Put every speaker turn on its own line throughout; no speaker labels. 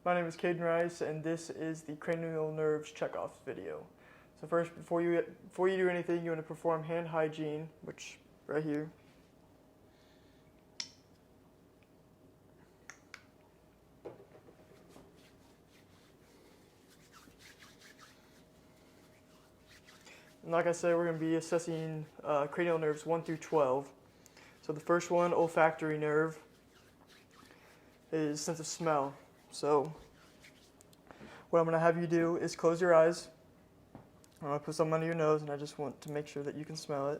My name is Caden Rice, and this is the cranial nerves checkoff video. So first, before you do anything, you want to perform hand hygiene, which right here. And like I said, we're going to be assessing cranial nerves 1 through 12. So the first one, olfactory nerve, is sense of smell. So what I'm going to have you do is close your eyes. I'm going to put some under your nose, and I just want to make sure that you can smell it.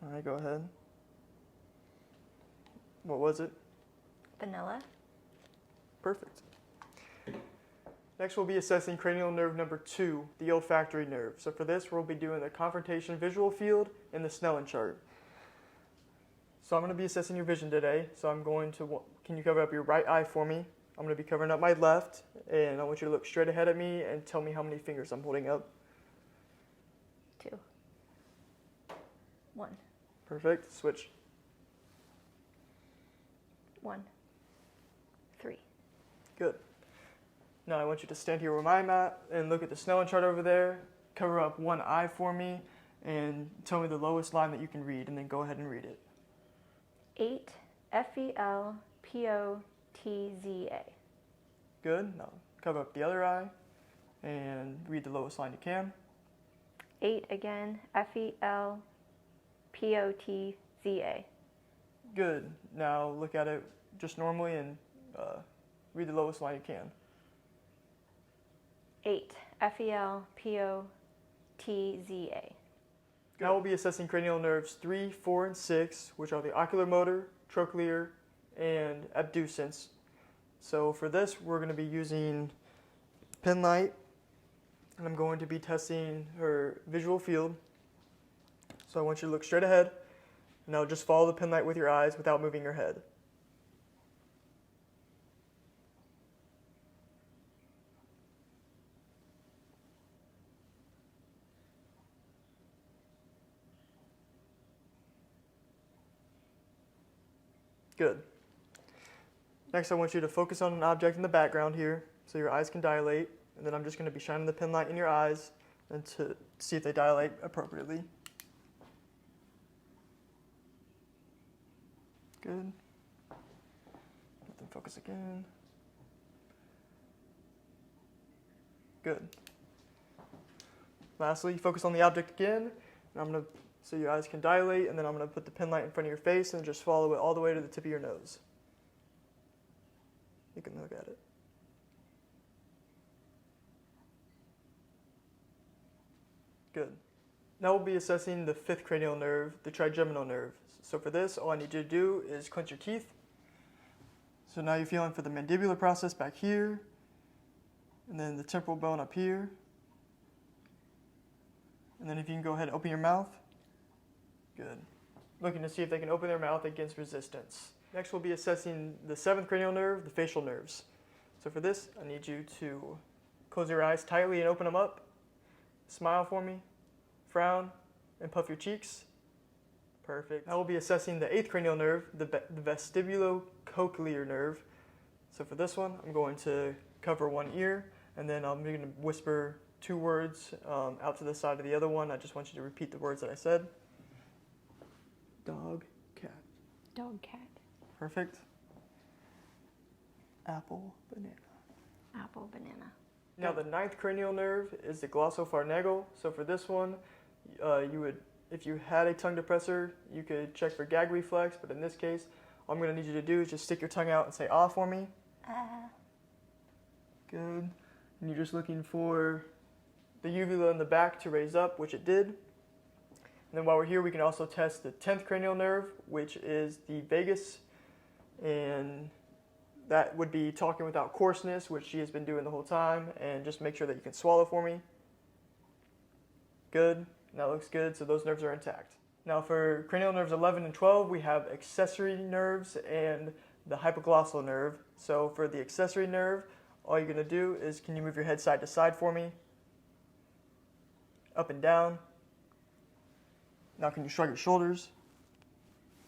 All right, go ahead. What was it?
Vanilla.
Perfect. Next, we'll be assessing cranial nerve number 2, the olfactory nerve. So for this, we'll be doing the confrontation visual field and the Snellen chart. So I'm going to be assessing your vision today. So I'm going to, can you cover up your right eye for me? I'm going to be covering up my left, and I want you to look straight ahead at me and tell me how many fingers I'm holding up.
2. 1.
Perfect. Switch.
1. 3.
Good. Now I want you to stand here where I'm at and look at the Snellen chart over there. Cover up one eye for me and tell me the lowest line that you can read, and then go ahead and read it.
8 FELPOTZA.
Good. Now cover up the other eye and read the lowest line you can.
8 again, FELPOTZA.
Good. Now look at it just normally and read the lowest line you can.
8 FELPOTZA.
Now we'll be assessing cranial nerves 3, 4, and 6, which are the oculomotor, trochlear, and abducens. So for this, we're going to be using pen light, and I'm going to be testing her visual field. So I want you to look straight ahead, and now just follow the pen light with your eyes without moving your head. Good. Next, I want you to focus on an object in the background here so your eyes can dilate, and then I'm just going to be shining the pen light in your eyes and to see if they dilate appropriately. Good. Let them focus again. Good. Lastly, focus on the object again, and I'm going to, so your eyes can dilate, and then I'm going to put the pen light in front of your face and just follow it all the way to the tip of your nose. You can look at it. Good. Now we'll be assessing the 5th cranial nerve, the trigeminal nerve. So for this, all I need you to do is clench your teeth. So now you're feeling for the mandibular process back here, and then the temporal bone up here. And then if you can go ahead and open your mouth. Good. Looking to see if they can open their mouth against resistance. Next, we'll be assessing the 7th cranial nerve, the facial nerves. So for this, I need you to close your eyes tightly and open them up. Smile for me, frown, and puff your cheeks. Perfect. Now we'll be assessing the 8th cranial nerve, the vestibulocochlear nerve. So for this one, I'm going to cover one ear, and then I'm going to whisper 2 words out to the side of the other one. I just want you to repeat the words that I said. Dog, cat.
Dog, cat.
Perfect. Apple, banana.
Apple, banana.
Now the 9th cranial nerve is the glossopharyngeal. So for this one, you would, if you had a tongue depressor, you could check for gag reflex, but in this case, all I'm going to need you to do is just stick your tongue out and say ah for me. Good. And you're just looking for the uvula in the back to raise up, which it did. And then while we're here, we can also test the 10th cranial nerve, which is the vagus, and that would be talking without coarseness, which she has been doing the whole time, and just make sure that you can swallow for me. Good. That looks good, so those nerves are intact. Now for cranial nerves 11 and 12, we have accessory nerves and the hypoglossal nerve. So for the accessory nerve, all you're going to do is, can you move your head side to side for me? Up and down. Now can you shrug your shoulders?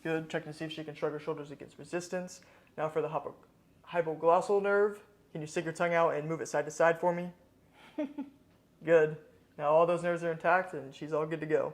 Good. Checking to see if she can shrug her shoulders against resistance. Now for the hypoglossal nerve. Can you stick your tongue out and move it side to side for me? Good. Now all those nerves are intact and she's all good to go.